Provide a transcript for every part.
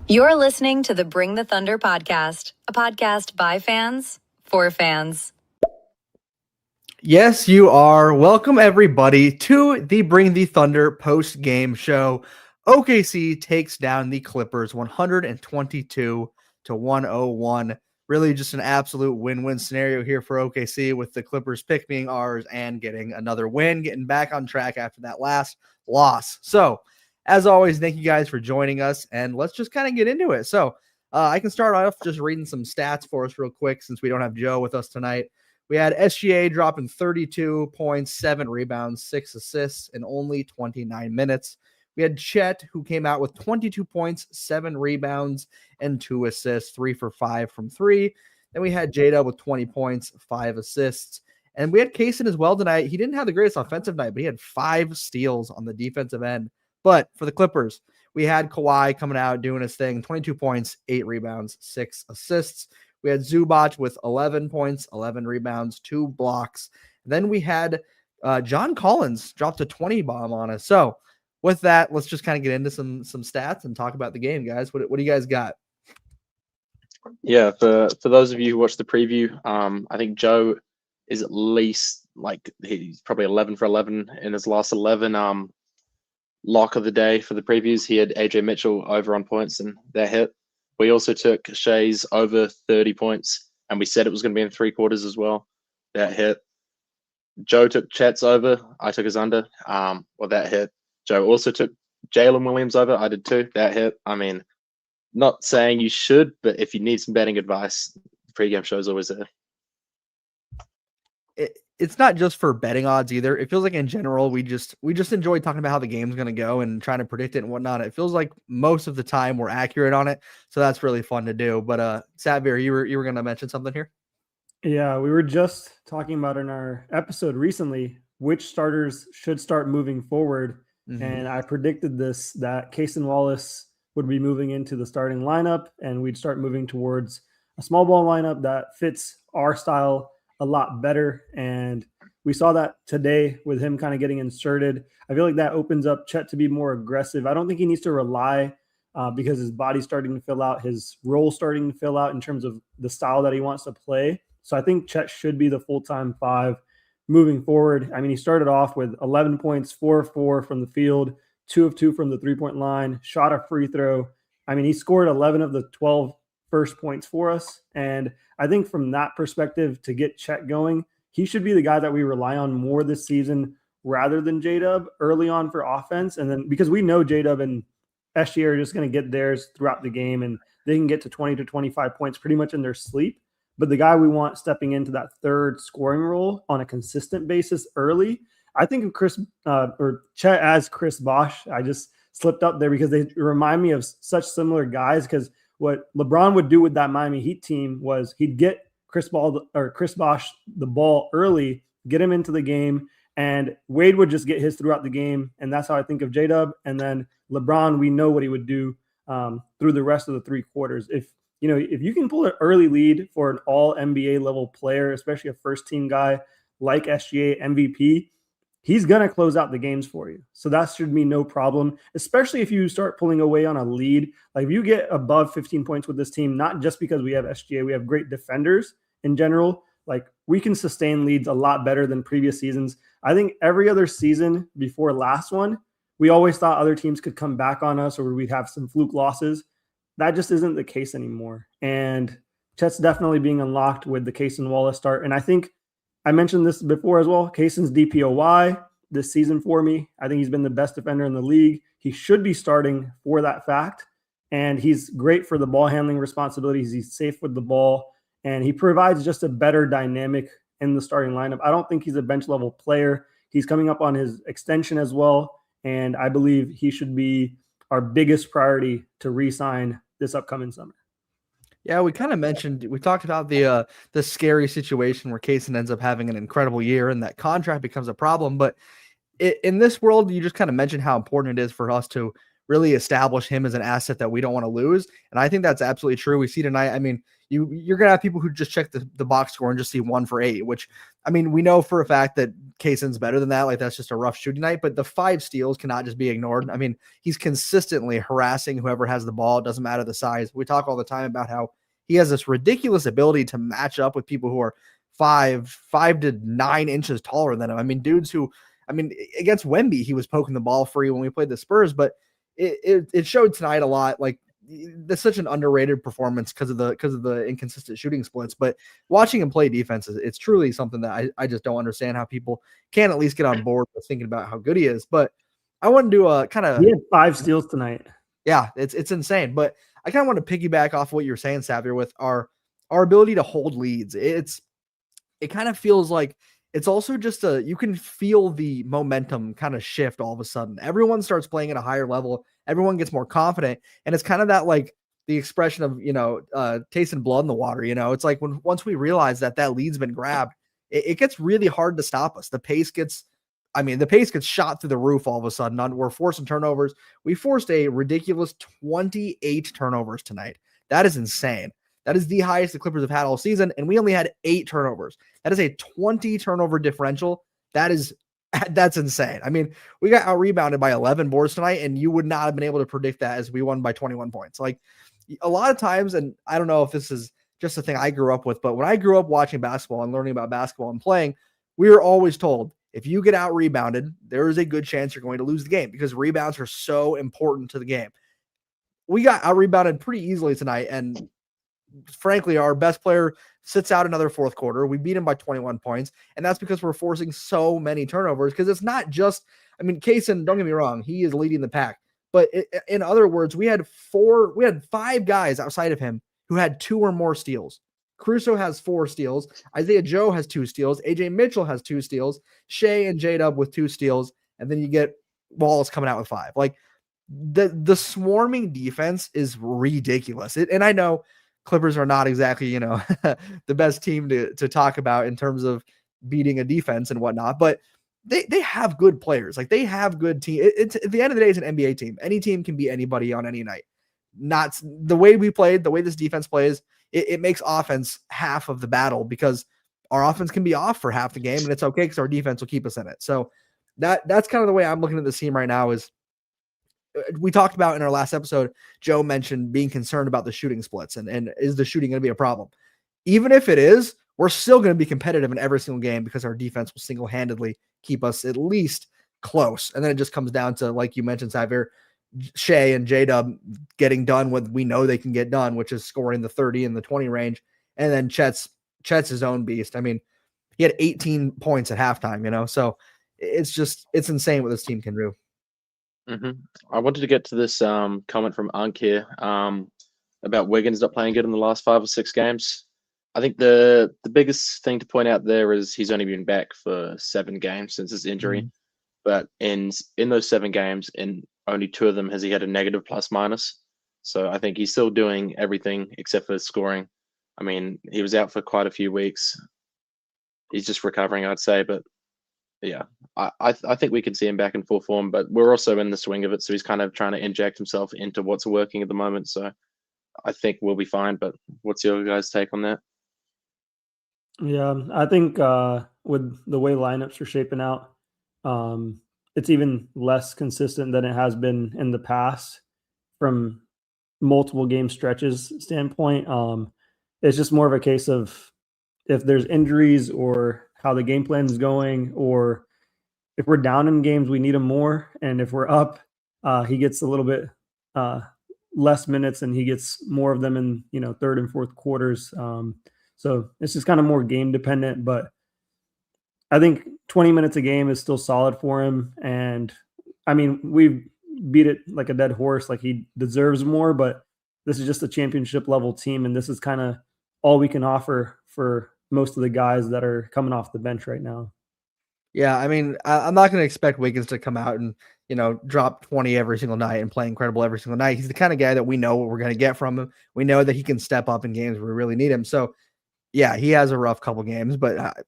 You're listening to the Bring the Thunder podcast, a podcast by fans for fans. Yes, you are. Welcome, everybody, to the Bring the Thunder post-game show. OKC takes down the Clippers 122-101. Really just an absolute win-win scenario here for OKC, with the Clippers pick being ours and getting another win, getting back on track after that last loss. So, as always, thank you guys for joining us, and let's just kind of get into it. So, I can start off just reading some stats for us real quick since we don't have Joe with us tonight. We had SGA dropping 32 points, 7 rebounds, 6 assists in only 29 minutes. We had Chet, who came out with 22 points, 7 rebounds, and 2 assists, 3 for 5 from 3. Then we had J-Dub with 20 points, 5 assists. And we had Kaysen as well tonight. He didn't have the greatest offensive night, but he had 5 steals on the defensive end. But for the Clippers, we had Kawhi coming out doing his thing, 22 points, 8 rebounds, 6 assists. We had Zubac with 11 points, 11 rebounds, 2 blocks. Then we had John Collins dropped a 20 bomb on us. So with that, let's just kind of get into some stats and talk about the game, guys. What do you guys got? Yeah, for those of you who watched the preview, I think Joe is at least he's probably 11 for 11 in his last 11. Lock of the day for the previews, he had AJ Mitchell over on points, and that hit. We also took Shea's over 30 points, and we said it was going to be in 3 quarters as well. That hit. Joe took Chet's over. I took his under. That hit. Joe also took Jalen Williams over. I did too. That hit. I mean, not saying you should, but if you need some betting advice, the pregame show is always there. It's not just for betting odds either. It feels like in general, we just enjoy talking about how the game's going to go and trying to predict it and whatnot. It feels like most of the time we're accurate on it. So that's really fun to do. But Savir, you were going to mention something here? Yeah, we were just talking about in our episode recently, which starters should start moving forward. Mm-hmm. And I predicted that Kaysen Wallace would be moving into the starting lineup, and we'd start moving towards a small ball lineup that fits our style a lot better. And we saw that today with him kind of getting inserted. I feel like that opens up Chet to be more aggressive. I don't think he needs to rely because his body's starting to fill out, his role starting to fill out in terms of the style that he wants to play. So I think Chet should be the full-time 5 moving forward. I mean, he started off with 11 points, 4 of 4 from the field, 2 of 2 from the 3-point line, shot a free throw. I mean, he scored 11 of the 12 first points for us. And I think from that perspective, to get Chet going, he should be the guy that we rely on more this season rather than J-Dub early on for offense. And then because we know J-Dub and SGA are just going to get theirs throughout the game, and they can get to 20 to 25 points pretty much in their sleep. But the guy we want stepping into that third scoring role on a consistent basis early, I think of Chet as Chris Bosh. I just slipped up there because they remind me of such similar guys, because what LeBron would do with that Miami Heat team was he'd get Chris Bosh the ball early, get him into the game, and Wade would just get his throughout the game. And that's how I think of J-Dub. And then LeBron, we know what he would do through the rest of the 3 quarters. If you can pull an early lead for an all NBA level player, especially a first team guy like SGA MVP, he's going to close out the games for you. So that should be no problem, especially if you start pulling away on a lead. Like if you get above 15 points with this team, not just because we have SGA, we have great defenders in general. Like we can sustain leads a lot better than previous seasons. I think every other season before last one, we always thought other teams could come back on us or we'd have some fluke losses. That just isn't the case anymore. And Chet's definitely being unlocked with the Kaysen Wallace start. And I think I mentioned this before as well. Kaysen's DPOY this season for me. I think he's been the best defender in the league. He should be starting for that fact. And he's great for the ball handling responsibilities. He's safe with the ball. And he provides just a better dynamic in the starting lineup. I don't think he's a bench level player. He's coming up on his extension as well. And I believe he should be our biggest priority to re-sign this upcoming summer. Yeah, we talked about the scary situation where Kaysen ends up having an incredible year and that contract becomes a problem. But in this world, you just kind of mentioned how important it is for us to really establish him as an asset that we don't want to lose. And I think that's absolutely true. We see tonight, I mean, you're going to have people who just check the box score and just see 1 for 8, which, I mean, we know for a fact that Kaysen's better than that. Like, that's just a rough shooting night, but the 5 steals cannot just be ignored. I mean, he's consistently harassing whoever has the ball. It doesn't matter the size. We talk all the time about how he has this ridiculous ability to match up with people who are 5 to 9 inches taller than him. I mean, dudes who, I mean, against Wemby, he was poking the ball free when we played the Spurs, but it showed tonight a lot. Like, that's such an underrated performance because of the inconsistent shooting splits. But watching him play defense, it's truly something that I just don't understand how people can't at least get on board with thinking about how good he is. But I want to do a kind of, he had 5 steals tonight. Yeah, it's insane. But I kind of want to piggyback off what you were saying, Xavier, with our ability to hold leads. It kind of feels like it's also just you can feel the momentum kind of shift all of a sudden. Everyone starts playing at a higher level. Everyone gets more confident. And it's kind of that, like, the expression of, tasting blood in the water. It's like once we realize that lead's been grabbed, it gets really hard to stop us. The pace gets shot through the roof all of a sudden. We're forcing turnovers. We forced a ridiculous 28 turnovers tonight. That is insane. That is the highest the Clippers have had all season, and we only had 8 turnovers. That is a 20 turnover differential. That's insane. I mean, we got out-rebounded by 11 boards tonight, and you would not have been able to predict that as we won by 21 points. Like, a lot of times, and I don't know if this is just a thing I grew up with, but when I grew up watching basketball and learning about basketball and playing, we were always told, if you get out-rebounded, there is a good chance you're going to lose the game because rebounds are so important to the game. We got out-rebounded pretty easily tonight, and frankly, our best player sits out another fourth quarter. We beat him by 21 points, and that's because we're forcing so many turnovers, because it's not just, I mean, Kaysen, don't get me wrong, he is leading the pack, but in other words, we had 5 guys outside of him who had 2 or more steals. Caruso has 4 steals. Isaiah Joe has 2 steals. AJ Mitchell has 2 steals. Shea and J-Dub with 2 steals, and then you get Wallace coming out with 5. Like, the swarming defense is ridiculous. And I know Clippers are not exactly, the best team to talk about in terms of beating a defense and whatnot, but they have good players. Like, they have good team. It's at the end of the day, it's an NBA team. Any team can beat anybody on any night. Not the way we played, the way this defense plays, it makes offense half of the battle, because our offense can be off for half the game, and it's okay because our defense will keep us in it. So that's kind of the way I'm looking at this team right now. Is we talked about in our last episode, Joe mentioned being concerned about the shooting splits and is the shooting going to be a problem? Even if it is, we're still going to be competitive in every single game because our defense will single-handedly keep us at least close. And then it just comes down to, like you mentioned, Xavier, Shea and J-Dub getting done what we know they can get done, which is scoring the 30 and the 20 range. And then Chet's his own beast. I mean, he had 18 points at halftime, so it's insane what this team can do. Mm-hmm. I wanted to get to this comment from Unk here about Wiggins not playing good in the last 5 or 6 games. I think the biggest thing to point out there is he's only been back for 7 games since his injury. Mm-hmm. But in those 7 games, in only 2 of them has he had a negative plus-minus. So I think he's still doing everything except for scoring. I mean, he was out for quite a few weeks. He's just recovering, I'd say. But yeah, I think we can see him back in full form, but we're also in the swing of it. So he's kind of trying to inject himself into what's working at the moment. So I think we'll be fine. But what's your guys' take on that? Yeah, I think with the way lineups are shaping out, it's even less consistent than it has been in the past from multiple game stretches standpoint. It's just more of a case of if there's injuries or how the game plan is going, or if we're down in games, we need him more. And if we're up, he gets a little bit less minutes, and he gets more of them in, third and fourth quarters. So it's just kind of more game dependent, but I think 20 minutes a game is still solid for him. And I mean, we've beat it like a dead horse. Like, he deserves more, but this is just a championship level team. And this is kind of all we can offer for most of the guys that are coming off the bench right now. Yeah, I mean, I'm not going to expect Wiggins to come out and, drop 20 every single night and play incredible every single night. He's the kind of guy that we know what we're going to get from him. We know that he can step up in games where we really need him. So, yeah, he has a rough couple games, but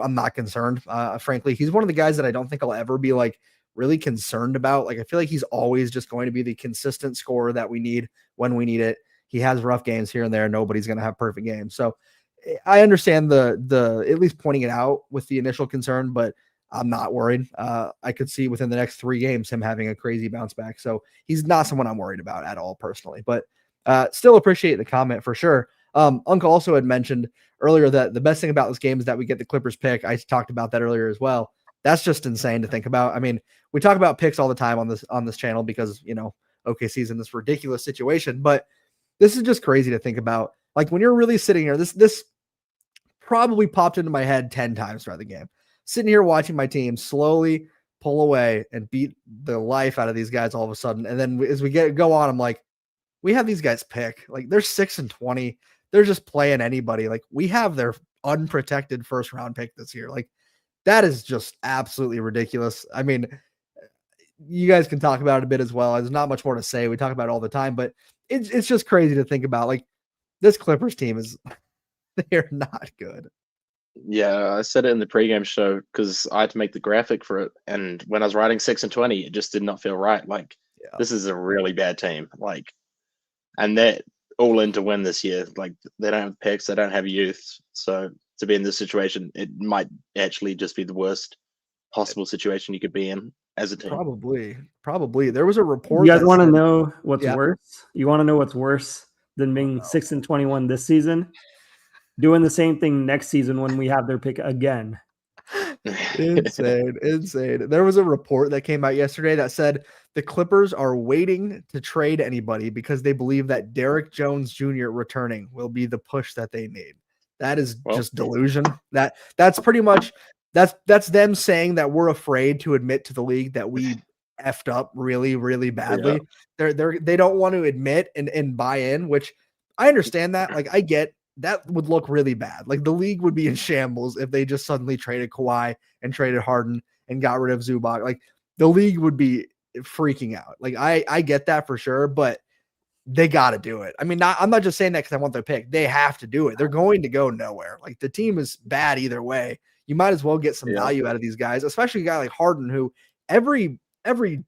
I'm not concerned. Frankly, he's one of the guys that I don't think I'll ever be like really concerned about. Like, I feel like he's always just going to be the consistent scorer that we need when we need it. He has rough games here and there. Nobody's going to have perfect games. So I understand the at least pointing it out with the initial concern, but I'm not worried. I could see within the next 3 games him having a crazy bounce back. So he's not someone I'm worried about at all personally, but still appreciate the comment for sure. Uncle also had mentioned earlier that the best thing about this game is that we get the Clippers pick. I talked about that earlier as well. That's just insane to think about. I mean, we talk about picks all the time on this channel because, you know, OKC's in this ridiculous situation, but this is just crazy to think about. Like, when you're really sitting here, this probably popped into my head 10 times throughout the game. Sitting here watching my team slowly pull away and beat the life out of these guys all of a sudden. And then as we go on, I'm like, we have these guys pick. Like, they're 6-20. They're just playing anybody. Like, we have their unprotected first round pick this year. Like, that is just absolutely ridiculous. I mean, you guys can talk about it a bit as well. There's not much more to say. We talk about it all the time, but it's just crazy to think about. Like, this Clippers team is, they're not good. Yeah, I said it in the pregame show because I had to make the graphic for it. And when I was writing 6-20, it just did not feel right. Like, this is a really bad team. Like, and they're all in to win this year. Like, they don't have picks, they don't have youth. So to be in this situation, it might actually just be the worst possible situation you could be in as a team. Probably. There was a report. You guys want to know what's worse? You want to know what's worse than being 6-21 this season? Doing the same thing next season when we have their pick again. Insane. There was a report that came out yesterday that said the Clippers are waiting to trade anybody because they believe that Derrick Jones Jr. returning will be the push that they need. That is just delusion. That's pretty much that's them saying that we're afraid to admit to the league that we effed up really, really badly. Yeah. They don't want to admit and buy in, which I understand that. Like, I get that would look really bad. Like, the league would be in shambles if they just suddenly traded Kawhi and traded Harden and got rid of Zubac. Like, the league would be freaking out. Like, I get that for sure, but they got to do it. I mean, I'm not just saying that because I want their pick. They have to do it. They're going to go nowhere. Like, the team is bad either way. You might as well get some value out of these guys, especially a guy like Harden, who every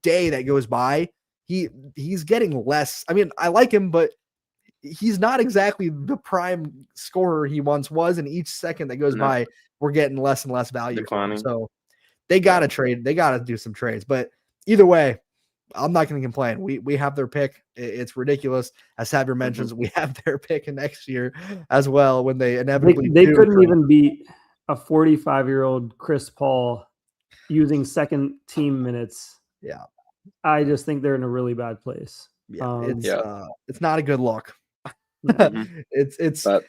day that goes by, he's getting less. I mean, I like him, but he's not exactly the prime scorer he once was, and each second that goes by, we're getting less and less value from him. So they got to trade. They got to do some trades. But either way, I'm not going to complain. We have their pick. It's ridiculous. As Xavier mentions, we have their pick next year as well when they inevitably they couldn't even beat a 45-year-old Chris Paul using second team minutes. Yeah. I just think they're in a really bad place. Yeah, it's not a good look. It's the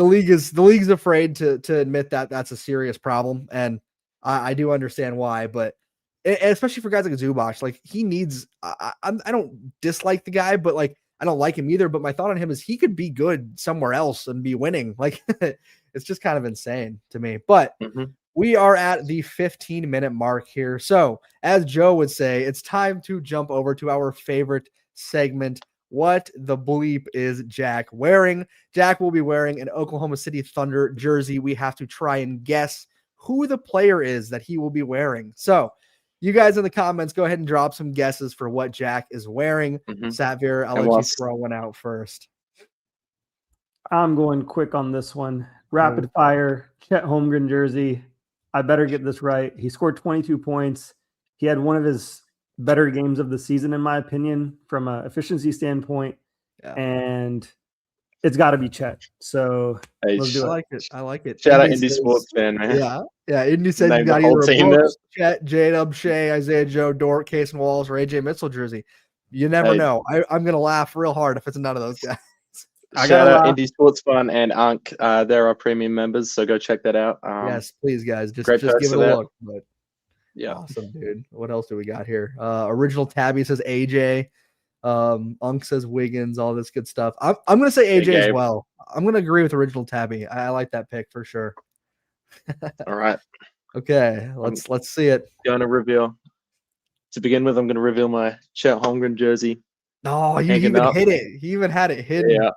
league's afraid to admit that that's a serious problem, and I do understand why, but especially for guys like Zubac, like, he needs. I don't dislike the guy, but like, I don't like him either. But my thought on him is he could be good somewhere else and be winning. Like, it's just kind of insane to me. But we are at the 15-minute mark here, so as Joe would say, it's time to jump over to our favorite segment. What the bleep is Jack wearing? Jack will be wearing an Oklahoma City Thunder jersey. We have to try and guess who the player is that he will be wearing. So you guys in the comments, go ahead and drop some guesses for what Jack is wearing. Xavier, I'll let you throw one out first. I'm going quick on this one. Rapid fire, Chet Holmgren jersey. I better get this right. He scored 22 points. He had one of his better games of the season, in my opinion, from an efficiency standpoint. And it's got to be Chet. So let's do it. I like it. Shout out Indy Sports fan, man. Yeah. Indy said you got either a Brooks, Chet, J-Dub, Shea, Isaiah Joe, Dort, Case and Wallace, or AJ Mitchell jersey. You never know. I'm gonna laugh real hard if it's none of those guys. Shout out Indy Sports Fun and Unk. They're our premium members, so go check that out. Yes, please, guys. Just give it a look. But awesome, dude. What else do we got here? Original Tabby says AJ. Unk says Wiggins. All this good stuff. I'm gonna say AJ as well. I'm gonna agree with Original Tabby. I like that pick for sure. All right. Okay. Let's see it. Gonna reveal. To begin with, I'm gonna reveal my Chet Holmgren jersey. Oh, he even hit it. He even had it hidden. Yeah.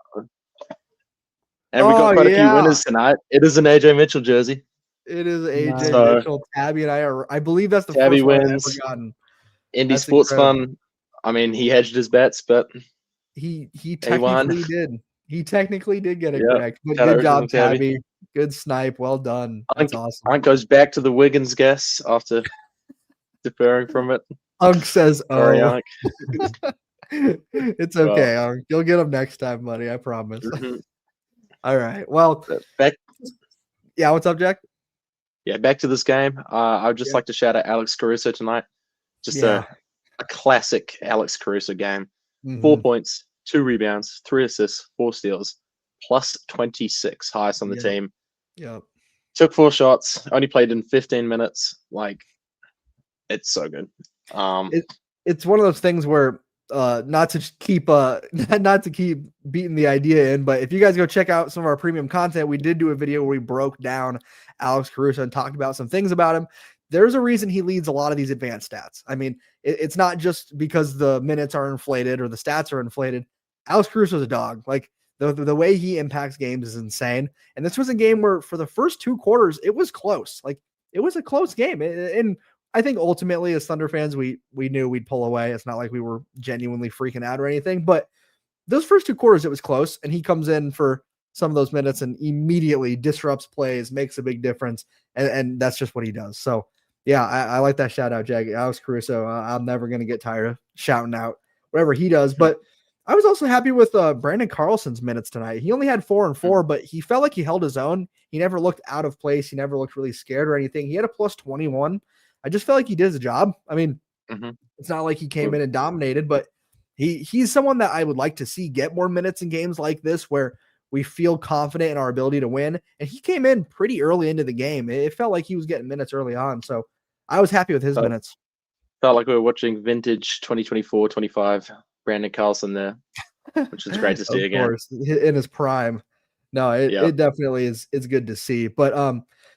And we got quite a few winners tonight. It is an AJ Mitchell jersey. It is AJ So- Mitchell. Tabby and I believe that's the Tabby first one I've wins. ever gotten. Indy That's Sports incredible. Fun. I mean, he hedged his bets, but He A1. technically did. He technically did get it Yep. correct. But Shout out good job, to Tabby. Tabby. Good snipe. Well done. That's awesome. Unk goes back to the Wiggins guess after deferring from it. Unk says, Sorry, "Oh, Unk. it's okay, Unk. You'll get them next time, buddy. I promise." Mhm. All right. Well, But back what's up, Jack? back to this game. I would just Yeah. like to shout out Alex Caruso tonight. Just Yeah. a classic Alex Caruso game. Mhm. 4 points, 2 rebounds, 3 assists, 4 steals, plus 26, highest on the Yeah. team. Yep. Took 4 shots, only played in 15 minutes. Like, it's so good. It's one of those things where not to keep not to keep beating the idea in, but if you guys go check out some of our premium content, we did do a video where we broke down Alex Caruso and talked about some things about him. There's a reason he leads a lot of these advanced stats. I mean, it's not just because the minutes are inflated or the stats are inflated. Alex Caruso is a dog. Like the way he impacts games is insane. And this was a game where for the first 2 quarters, it was close. Like it was a close game. And I think ultimately as Thunder fans, we knew we'd pull away. It's not like we were genuinely freaking out or anything, but those first 2 quarters, it was close. And he comes in for some of those minutes and immediately disrupts plays, makes a big difference. And that's just what he does. So yeah, I like that shout out, Jag. Alex Caruso. I'm never going to get tired of shouting out whatever he does. But I was also happy with Brandon Carlson's minutes tonight. He only had 4 and 4, but he felt like he held his own. He never looked out of place. He never looked really scared or anything. He had a plus 21. I just felt like he did his job. I mean, It's not like he came in and dominated, but he's someone that I would like to see get more minutes in games like this where we feel confident in our ability to win. And he came in pretty early into the game. It felt like he was getting minutes early on. So I was happy with his minutes. Felt like we were watching vintage 2024-25 Brandon Carlson there, which is great to see again. Of course, in his prime. No, it definitely is. It's good to see. But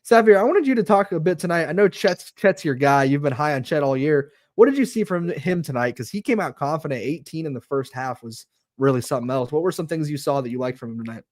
Xavier, I wanted you to talk a bit tonight. I know Chet's your guy. You've been high on Chet all year. What did you see from him tonight? Because he came out confident. 18 in the first half was really something else. What were some things you saw that you liked from him tonight?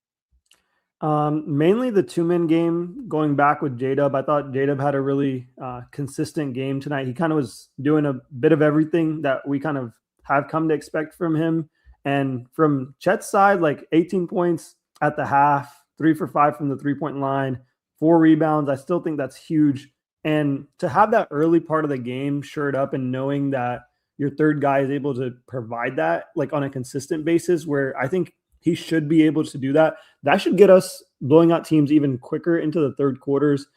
Mainly the 2-man game going back with J-Dub. I thought J-Dub had a really consistent game tonight. He kind of was doing a bit of everything that we kind of have come to expect from him. And from Chet's side, like 18 points at the half, 3 for 5 from the 3-point line, 4 rebounds. I still think that's huge. And to have that early part of the game shored up and knowing that your third guy is able to provide that like on a consistent basis, where I think he should be able to do that. That should get us blowing out teams even quicker into the third quarters,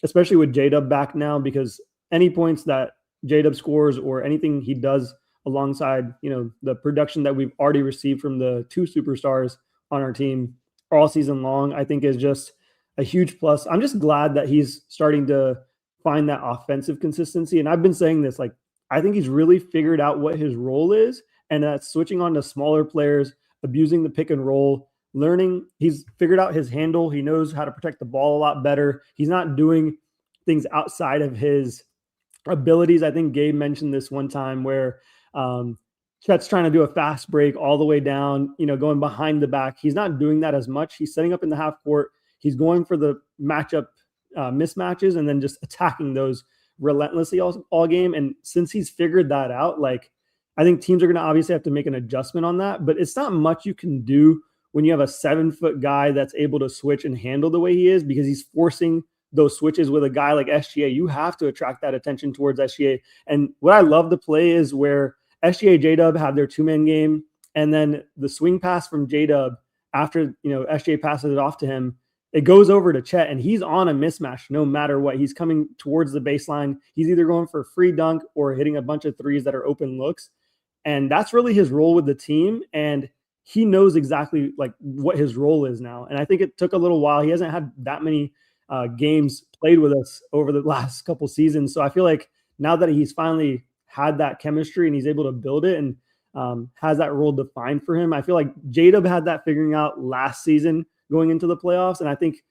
especially with J-Dub back now, because any points that J-Dub scores or anything he does alongside, the production that we've already received from the 2 superstars on our team all season long, I think is just a huge plus. I'm just glad that he's starting to find that offensive consistency. And I've been saying this, like, I think he's really figured out what his role is, and that's switching on to smaller players, abusing the pick and roll, learning. He's figured out his handle. He knows how to protect the ball a lot better. He's not doing things outside of his abilities. I think Gabe mentioned this one time where Chet's trying to do a fast break all the way down, going behind the back. He's not doing that as much. He's setting up in the half court. He's going for the matchup mismatches and then just attacking those relentlessly all game. And since he's figured that out, like, I think teams are going to obviously have to make an adjustment on that, but it's not much you can do when you have a 7-foot guy that's able to switch and handle the way he is, because he's forcing those switches with a guy like SGA. You have to attract that attention towards SGA. And what I love to play is where SGA J-Dub have their 2-man game, and then the swing pass from J-Dub after, SGA passes it off to him, it goes over to Chet, and he's on a mismatch no matter what. He's coming towards the baseline. He's either going for a free dunk or hitting a bunch of threes that are open looks. And that's really his role with the team. And he knows exactly like what his role is now. And I think it took a little while. He hasn't had that many games played with us over the last couple seasons. So I feel like now that he's finally had that chemistry and he's able to build it and has that role defined for him, I feel like J-Dub had that figuring out last season going into the playoffs. And I think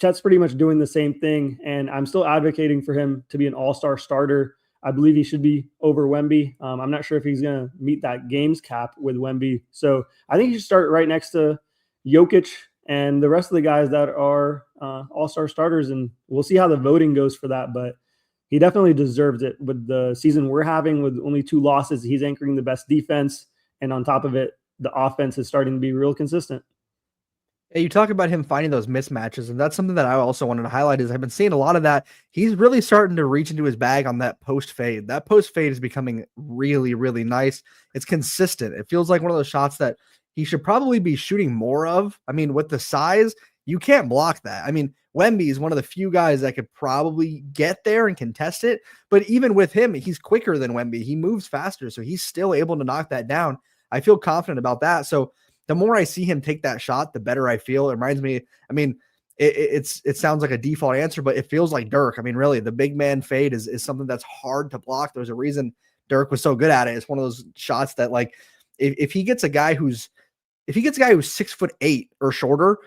Chet's pretty much doing the same thing. And I'm still advocating for him to be an all-star starter. I believe he should be over Wemby. I'm not sure if he's going to meet that games cap with Wemby. So I think he should start right next to Jokic and the rest of the guys that are all-star starters. And we'll see how the voting goes for that. But he definitely deserves it with the season we're having with only 2 losses. He's anchoring the best defense. And on top of it, the offense is starting to be real consistent. Yeah, you talk about him finding those mismatches, and that's something that I also wanted to highlight is I've been seeing a lot of that. He's really starting to reach into his bag on that post fade. That post fade is becoming really, really nice. It's consistent. It feels like one of those shots that he should probably be shooting more of. I mean, with the size, you can't block that. I mean, Wemby is one of the few guys that could probably get there and contest it, but even with him, he's quicker than Wemby. He moves faster, so he's still able to knock that down. I feel confident about that. So the more I see him take that shot, the better I feel. It reminds me, I mean, it sounds like a default answer, but it feels like Dirk. I mean, really, the big man fade is something that's hard to block. There's a reason Dirk was so good at it. It's one of those shots that, like, if he gets a guy who's 6'8" or shorter,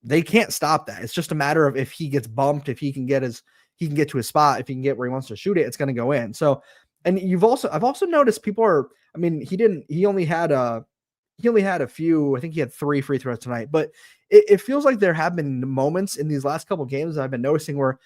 they can't stop that. It's just a matter of if he gets bumped, if he can get to his spot, if he can get where he wants to shoot it, it's going to go in. So, and I've also noticed people are, I mean, he only had a few, I think he had 3 free throws tonight, but it feels like there have been moments in these last couple of games that I've been noticing where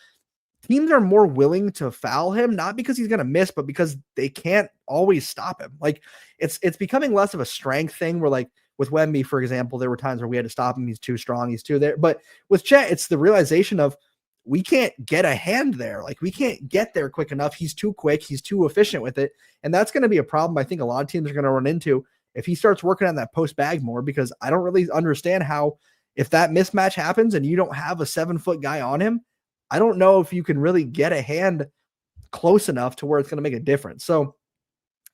teams are more willing to foul him, not because he's going to miss, but because they can't always stop him. Like it's becoming less of a strength thing where, like, with Wemby, for example, there were times where we had to stop him. He's too strong. He's too there. But with Chet, it's the realization of we can't get a hand there. Like, we can't get there quick enough. He's too quick. He's too efficient with it. And that's going to be a problem I think a lot of teams are going to run into if he starts working on that post bag more, because I don't really understand how, if that mismatch happens and you don't have a 7-foot guy on him, I don't know if you can really get a hand close enough to where it's going to make a difference. So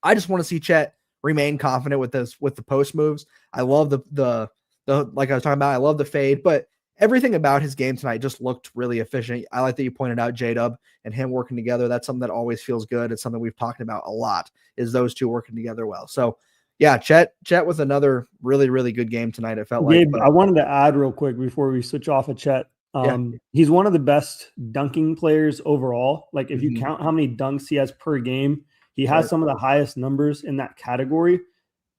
I just want to see Chet remain confident with the post moves. I love the like I was talking about, I love the fade, but everything about his game tonight just looked really efficient. I like that you pointed out J-Dub and him working together. That's something that always feels good. It's something we've talked about a lot, is those two working together well. So yeah, Chet with another really, really good game tonight. It felt Gabe, like. I wanted to add real quick before we switch off of Chet. He's one of the best dunking players overall. Like, if you count how many dunks he has per game, he has some of the highest numbers in that category,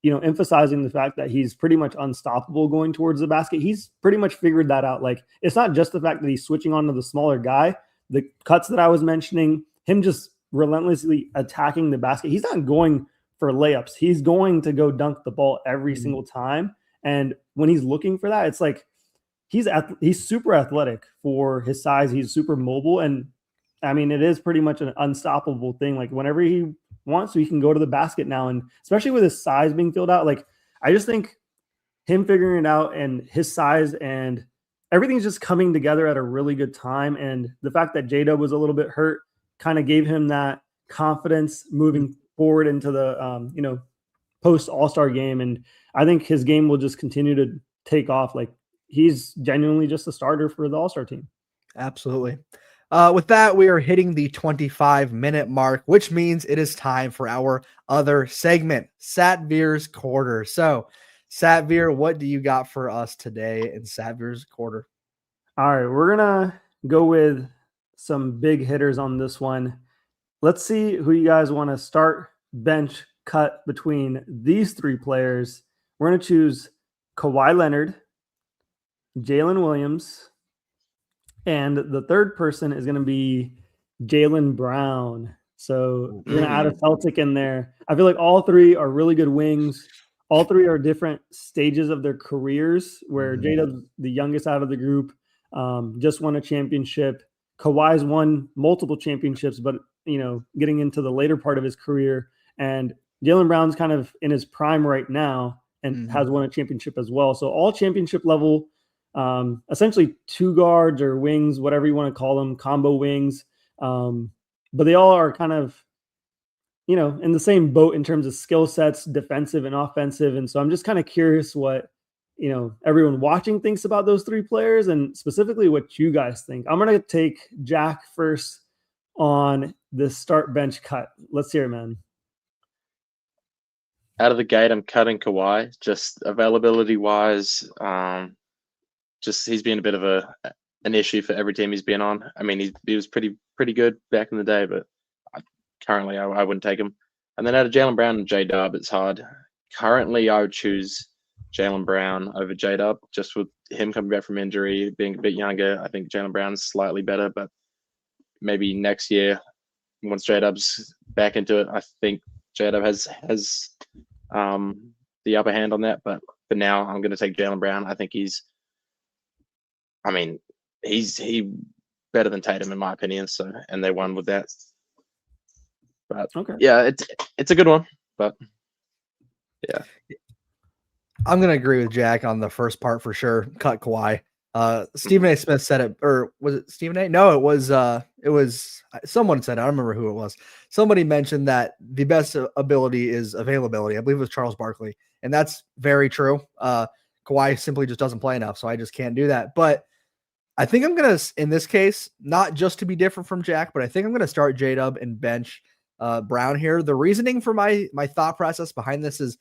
emphasizing the fact that he's pretty much unstoppable going towards the basket. He's pretty much figured that out. Like, it's not just the fact that he's switching on to the smaller guy, the cuts that I was mentioning, him just relentlessly attacking the basket. He's not going for layups. He's going to go dunk the ball every single time. And when he's looking for that, it's like he's super athletic for his size. He's super mobile. And I mean, it is pretty much an unstoppable thing. Like, whenever he wants to, he can go to the basket now. And especially with his size being filled out, like, I just think him figuring it out and his size and everything's just coming together at a really good time. And the fact that J-Dub was a little bit hurt kind of gave him that confidence moving forward into the post All-Star game. And I think his game will just continue to take off. Like, he's genuinely just a starter for the All-Star team. Absolutely. With that, we are hitting the 25-minute mark, which means it is time for our other segment, Satvir's Quarter. So, Satvir, what do you got for us today in Satvir's Quarter? All right, we're going to go with some big hitters on this one. Let's see who you guys want to start, bench, cut between these 3 players. We're going to choose Kawhi Leonard, Jalen Williams, and the third person is going to be Jaylen Brown. So we're going to add a Celtic in there. I feel like all 3 are really good wings. All 3 are different stages of their careers, where J-Dub's the youngest out of the group, just won a championship. Kawhi's won multiple championships, but getting into the later part of his career. And Jaylen Brown's kind of in his prime right now and has won a championship as well. So all championship level, essentially 2 guards or wings, whatever you want to call them, combo wings. But they all are kind of, in the same boat in terms of skill sets, defensive and offensive. And so I'm just kind of curious what, everyone watching thinks about those 3 players, and specifically what you guys think. I'm going to take Jack first on the start bench cut. Let's hear it, man. Out of the gate, I'm cutting Kawhi, just availability wise. Just he's been a bit of an issue for every team he's been on. I mean, he was pretty good back in the day, but currently I wouldn't take him. And then out of Jaylen Brown and J-Dub, it's hard. Currently, I would choose Jaylen Brown over J-Dub, just with him coming back from injury, being a bit younger. I think Jaylen Brown's slightly better, but maybe next year, once J-Dub's back into it, I think J-Dub has the upper hand on that. But for now, I'm going to take Jaylen Brown. I think he's better than Tatum in my opinion. So, and they won with that. But Okay. yeah, it's a good one. But yeah, I'm going to agree with Jack on the first part for sure. Cut Kawhi. Stephen A. Smith said it, or was it Stephen A? No, it was someone said it. I don't remember who it was. Somebody mentioned that the best ability is availability. I believe it was Charles Barkley, and that's very true. Kawhi simply just doesn't play enough, so I just can't do that. But I think I'm going to, in this case, not just to be different from Jack, but I think I'm going to start J-Dub and bench Brown here. The reasoning for my thought process behind this is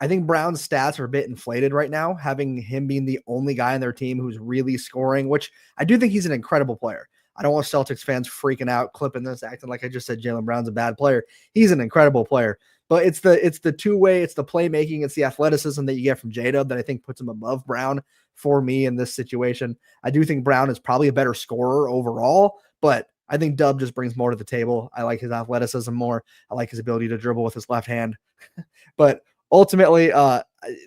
I think Brown's stats are a bit inflated right now, having him being the only guy on their team who's really scoring, which I do think he's an incredible player. I don't want Celtics fans freaking out, clipping this, acting like I just said Jaylen Brown's a bad player. He's an incredible player. But it's the two-way, it's the playmaking, it's the athleticism that you get from J-Dub that I think puts him above Brown for me in this situation. I do think Brown is probably a better scorer overall, but I think Dub just brings more to the table. I like his athleticism more. I like his ability to dribble with his left hand. But ultimately,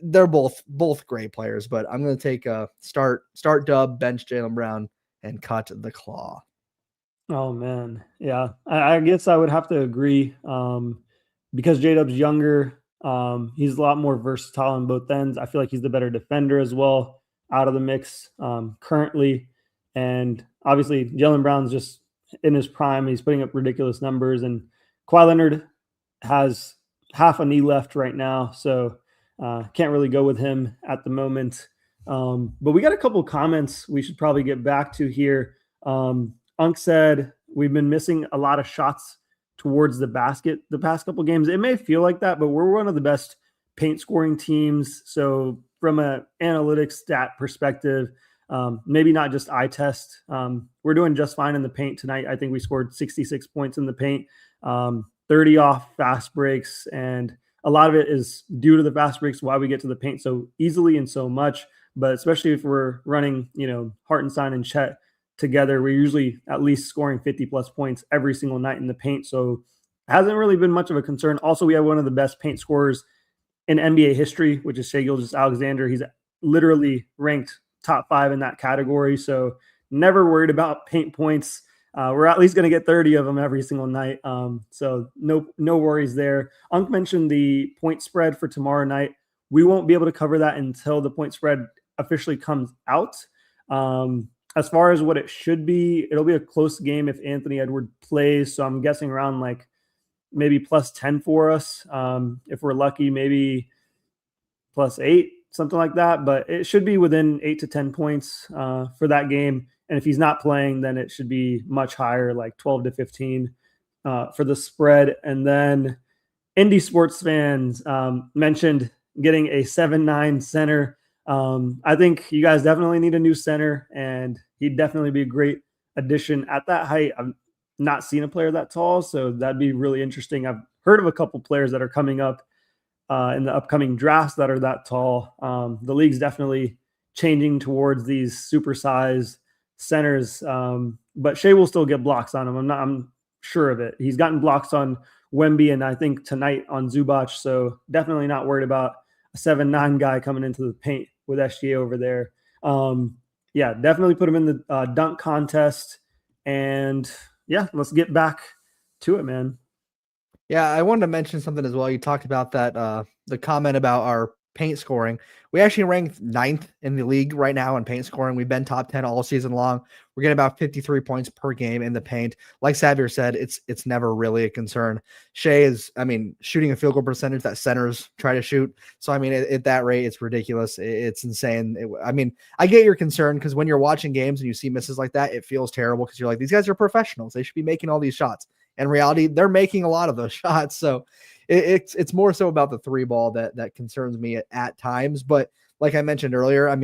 they're both great players. But I'm going to take start Dub, bench Jaylen Brown, and cut the Claw. Oh man, yeah. I guess I would have to agree. Because J-Dub's younger, he's a lot more versatile on both ends. I feel like he's the better defender as well out of the mix currently. And obviously, Jaylen Brown's just in his prime. He's putting up ridiculous numbers. And Kawhi Leonard has half a knee left right now, so can't really go with him at the moment. But we got a couple comments we should probably get back to here. Unk said, we've been missing a lot of shots towards the basket the past couple games. It may feel like that, but we're one of the best paint scoring teams. So from an analytics stat perspective, maybe not just eye test, we're doing just fine in the paint tonight. I think we scored 66 points in the paint, 30 off fast breaks. And a lot of it is due to the fast breaks, why we get to the paint so easily and so much. But especially if we're running, Hartenstein and Chet together, we're usually at least scoring 50 plus points every single night in the paint. So it hasn't really been much of a concern. Also, we have one of the best paint scorers in NBA history, which is Shai Gilgeous-Alexander. He's literally ranked top 5 in that category. So never worried about paint points. We're at least going to get 30 of them every single night. So no worries there. Unk mentioned the point spread for tomorrow night. We won't be able to cover that until the point spread officially comes out. As far as what it should be, it'll be a close game if Anthony Edwards plays. So I'm guessing around like maybe +10 for us. If we're lucky, maybe +8, something like that. But it should be within 8 to 10 points for that game. And if he's not playing, then it should be much higher, like 12 to 15 for the spread. And then Indy sports fans mentioned getting a 7'9" center. I think you guys definitely need a new center, and he'd definitely be a great addition at that height. I've not seen a player that tall, so that'd be really interesting. I've heard of a couple players that are coming up in the upcoming drafts that are that tall. The league's definitely changing towards these supersized centers, but Shai will still get blocks on him. I'm sure of it. He's gotten blocks on Wemby and I think tonight on Zubac, so definitely not worried about a 7'9" guy coming into the paint with SGA over there. Yeah, definitely put him in the dunk contest. And yeah, let's get back to it, man. Yeah, I wanted to mention something as well. You talked about that, the comment about our paint scoring. We actually ranked 9th in the league right now in paint scoring. We've been top 10 all season long. We're getting about 53 points per game in the paint. Like Xavier said, it's never really a concern. Shai is, shooting a field goal percentage that centers try to shoot. So, at that rate, it's ridiculous. It's insane. I get your concern because when you're watching games and you see misses like that, it feels terrible because you're like, these guys are professionals. They should be making all these shots. In reality, they're making a lot of those shots. So it's more so about the 3 ball that concerns me at times. But like I mentioned earlier,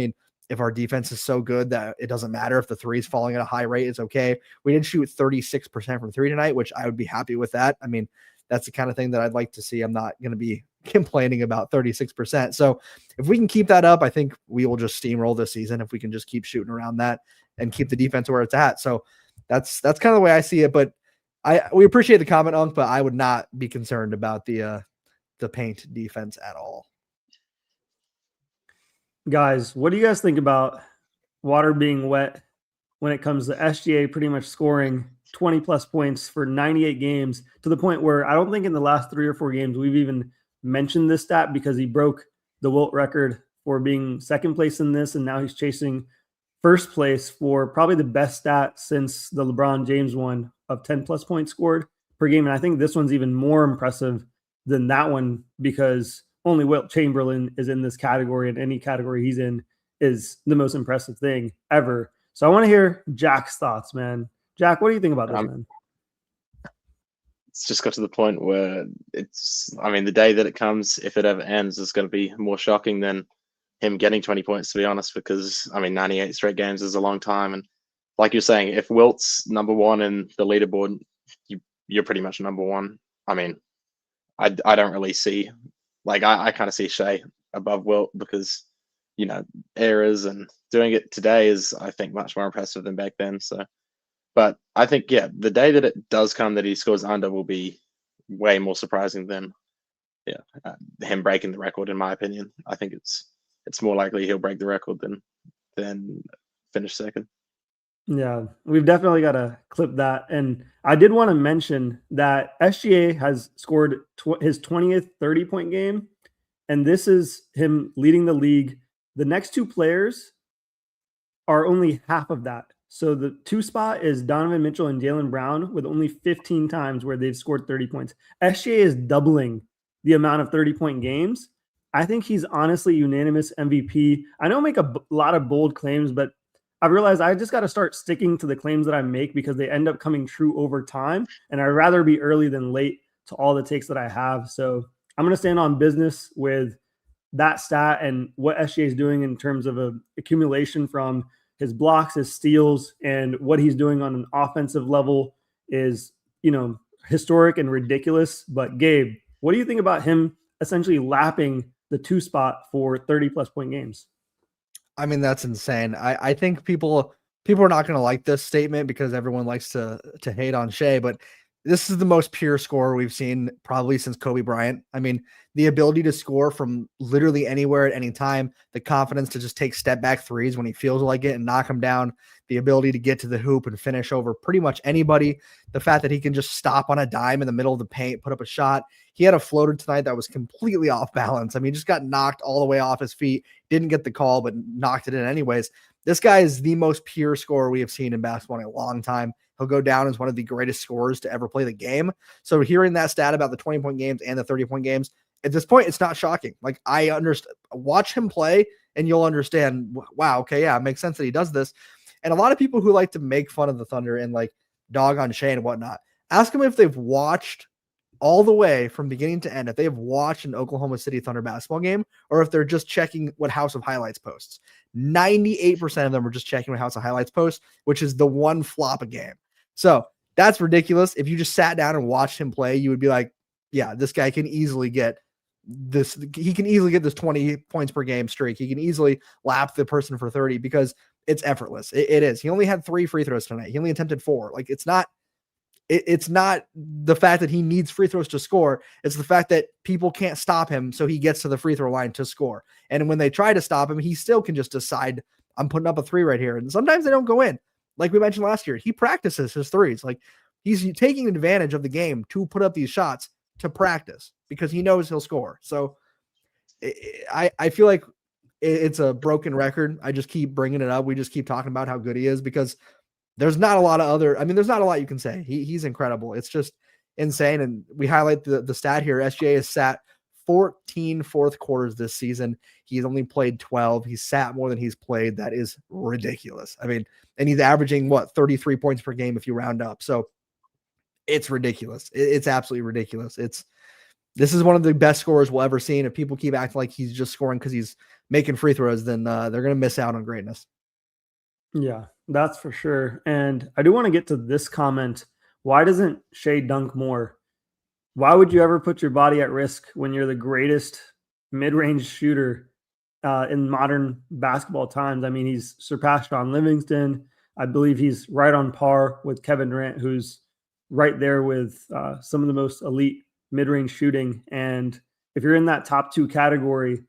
if our defense is so good that it doesn't matter if the 3 is falling at a high rate, it's okay. We did shoot 36% from 3 tonight, which I would be happy with that. That's the kind of thing that I'd like to see. I'm not going to be complaining about 36%. So if we can keep that up, I think we will just steamroll this season if we can just keep shooting around that and keep the defense where it's at. So that's kind of the way I see it. But we appreciate the comment, Unk, but I would not be concerned about the paint defense at all. Guys, what do you guys think about water being wet when it comes to SGA pretty much scoring 20 plus points for 98 games, to the point where I don't think in the last 3 or 4 games we've even mentioned this stat, because he broke the Wilt record for being second place in this, and now he's chasing first place for probably the best stat since the LeBron James one of 10 plus points scored per game. And I think this one's even more impressive than that one, because only Wilt Chamberlain is in this category, and any category he's in is the most impressive thing ever. So I want to hear Jack's thoughts, man. Jack, what do you think about this, man? It's just got to the point where the day that it comes, if it ever ends, is going to be more shocking than him getting 20 points, to be honest, because 98 straight games is a long time. And like you're saying, if Wilt's number one in the leaderboard, you're pretty much number one. I don't really see, I kind of see Shea above Wilt, because, errors and doing it today is, I think, much more impressive than back then. So, but I think, the day that it does come that he scores under will be way more surprising than, him breaking the record, in my opinion. I think it's more likely he'll break the record than finish second. Yeah, we've definitely got to clip that. And I did want to mention that SGA has scored his 20th 30-point game, and this is him leading the league. The next 2 players are only half of that. So the 2 spot is Donovan Mitchell and Jaylen Brown, with only 15 times where they've scored 30 points. SGA is doubling the amount of 30-point games. I think he's honestly unanimous MVP. I know I make a lot of bold claims, but I've realized I just got to start sticking to the claims that I make, because they end up coming true over time. And I'd rather be early than late to all the takes that I have. So I'm going to stand on business with that stat and what SGA is doing in terms of a accumulation from his blocks, his steals, and what he's doing on an offensive level is, historic and ridiculous. But Gabe, what do you think about him essentially lapping the 2 spot for 30 plus point games? That's insane. I think people are not going to like this statement, because everyone likes to hate on Shea, but this is the most pure scorer we've seen probably since Kobe Bryant. The ability to score from literally anywhere at any time, the confidence to just take step back threes when he feels like it and knock them down, the ability to get to the hoop and finish over pretty much anybody, the fact that he can just stop on a dime in the middle of the paint, put up a shot. He had a floater tonight that was completely off balance. He just got knocked all the way off his feet, didn't get the call, but knocked it in anyways. This guy is the most pure scorer we have seen in basketball in a long time. He'll go down as one of the greatest scorers to ever play the game. So hearing that stat about the 20-point games and the 30-point games, at this point, it's not shocking. I understand. Watch him play and you'll understand, wow, okay, yeah, it makes sense that he does this. And a lot of people who like to make fun of the Thunder and dog on Shea and whatnot, ask them if they've watched all the way from beginning to end, if they have watched an Oklahoma City Thunder basketball game, or if they're just checking what House of Highlights posts. 98% of them are just checking what House of Highlights posts, which is the one flop a game. So that's ridiculous. If you just sat down and watched him play, you would be like, yeah, this guy can easily get this. He can easily get this 20 points per game streak. He can easily lap the person for 30, because it's effortless. It is. He only had 3 free throws tonight. He only attempted 4. It's not the fact that he needs free throws to score. It's the fact that people can't stop him, so he gets to the free throw line to score. And when they try to stop him, he still can just decide, I'm putting up a 3 right here. And sometimes they don't go in. Like we mentioned last year, he practices his threes. He's taking advantage of the game to put up these shots to practice, because he knows he'll score. So I feel like it's a broken record. I just keep bringing it up. We just keep talking about how good he is, because there's not a lot of there's not a lot you can say. He's incredible. It's just insane. And we highlight the stat here. SGA has sat 14 fourth quarters this season. He's only played 12. He's sat more than he's played. That is ridiculous. And he's averaging 33 points per game if you round up. So it's ridiculous. It's absolutely ridiculous. This is one of the best scorers we'll ever see. And if people keep acting like he's just scoring because he's making free throws, then they're going to miss out on greatness. Yeah, that's for sure. And I do want to get to this comment. Why doesn't Shea dunk more? why would you ever put your body at risk when you're the greatest mid-range shooter in modern basketball times? I mean, he's surpassed John Livingston. I believe he's right on par with Kevin Durant, who's right there with some of the most elite mid-range shooting. And if you're in that top 2 category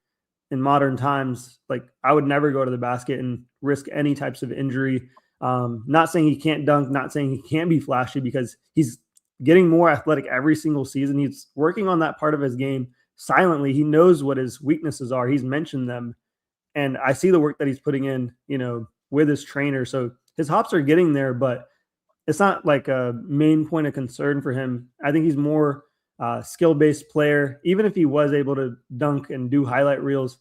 in modern times, like, I would never go to the basket and risk any types of injury. Not saying he can't dunk, not saying he can't be flashy, because he's getting more athletic every single season. He's working on that part of his game silently. He knows what his weaknesses are. He's mentioned them. And I see the work that he's putting in, with his trainer. So his hops are getting there, but it's not like a main point of concern for him. I think he's more skill-based player. Even if he was able to dunk and do highlight reels,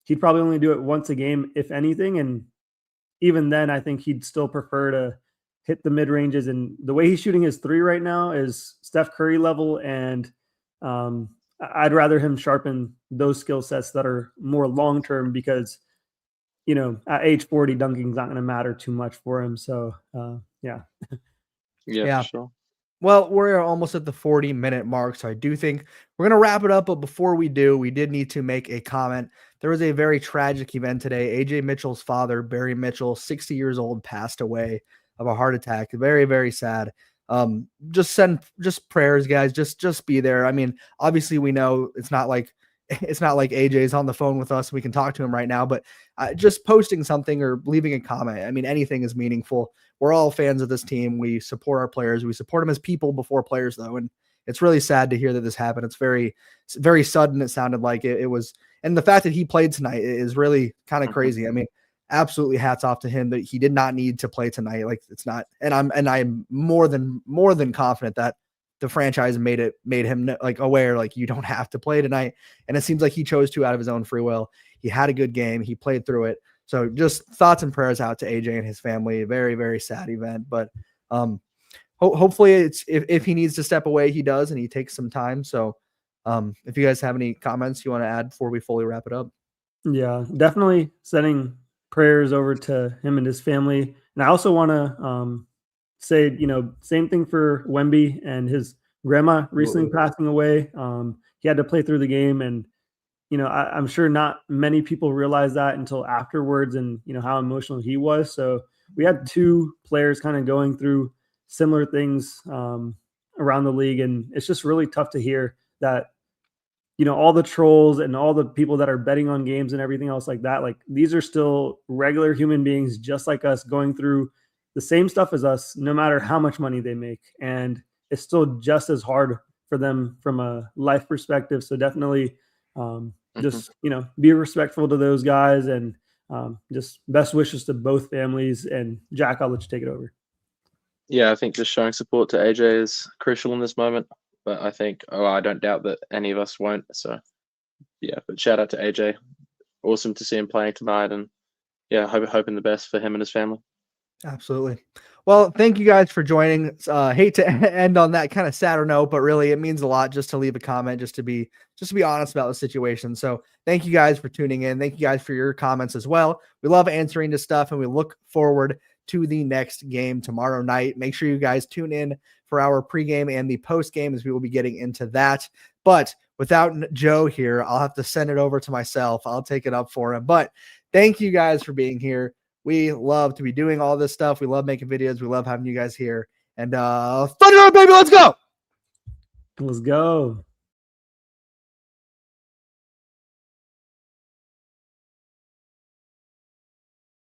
he'd probably only do it once a game, if anything. And even then, I think he'd still prefer to hit the mid-ranges. And the way he's shooting his 3 right now is Steph Curry level. And I'd rather him sharpen those skill sets that are more long-term, because, at age 40, dunking's not going to matter too much for him. So, yeah. Yeah, for sure. Well, we're almost at the 40-minute mark, so I do think we're going to wrap it up. But before we do, we did need to make a comment. There was a very tragic event today. AJ Mitchell's father, Barry Mitchell, 60 years old, passed away of a heart attack. Very, very sad. Just send prayers, guys. Just be there. I mean, obviously we know it's not like AJ's on the phone with us. We can talk to him right now, but just posting something or leaving a comment, I mean, anything is meaningful. We're all fans of this team. We support our players. We support them as people before players, though. And it's really sad to hear that this happened. It's very, very sudden. It sounded like it was. And the fact that he played tonight is really kind of crazy. I mean, absolutely hats off to him that he did not need to play tonight. Like, it's not, and I'm more than confident that the franchise made him like aware, like, you don't have to play tonight. And it seems like he chose to out of his own free will. He had a good game. He played through it. So just thoughts and prayers out to AJ and his family. Very, very sad event, but hopefully it's, if he needs to step away, he does, and he takes some time. So if you guys have any comments you want to add before we fully wrap it up. Yeah, definitely sending prayers over to him and his family. And I also want to say, same thing for Wemby and his grandma recently passing away. He had to play through the game, and I'm sure not many people realize that until afterwards, and how emotional he was. So we had 2 players kind of going through similar things around the league, and it's just really tough to hear that all the trolls and all the people that are betting on games and everything else like that, like, these are still regular human beings just like us, going through the same stuff as us, no matter how much money they make. And it's still just as hard for them from a life perspective. So definitely just, be respectful to those guys, and just best wishes to both families. And Jack, I'll let you take it over. Yeah, I think just showing support to AJ is crucial in this moment. But I think, I don't doubt that any of us won't. So, yeah, but shout out to AJ. Awesome to see him playing tonight. And, yeah, hoping the best for him and his family. Absolutely. Well, thank you guys for joining. Hate to end on that kind of sadder note, but really it means a lot just to leave a comment, just to be honest about the situation. So thank you guys for tuning in. Thank you guys for your comments as well. We love answering this stuff, and we look forward to the next game tomorrow night. Make sure you guys tune in for our pregame and the postgame, as we will be getting into that. But without Joe here, I'll have to send it over to myself. I'll take it up for him. But thank you guys for being here. We love to be doing all this stuff. We love making videos. We love having you guys here. And Thunder, baby, let's go. Let's go.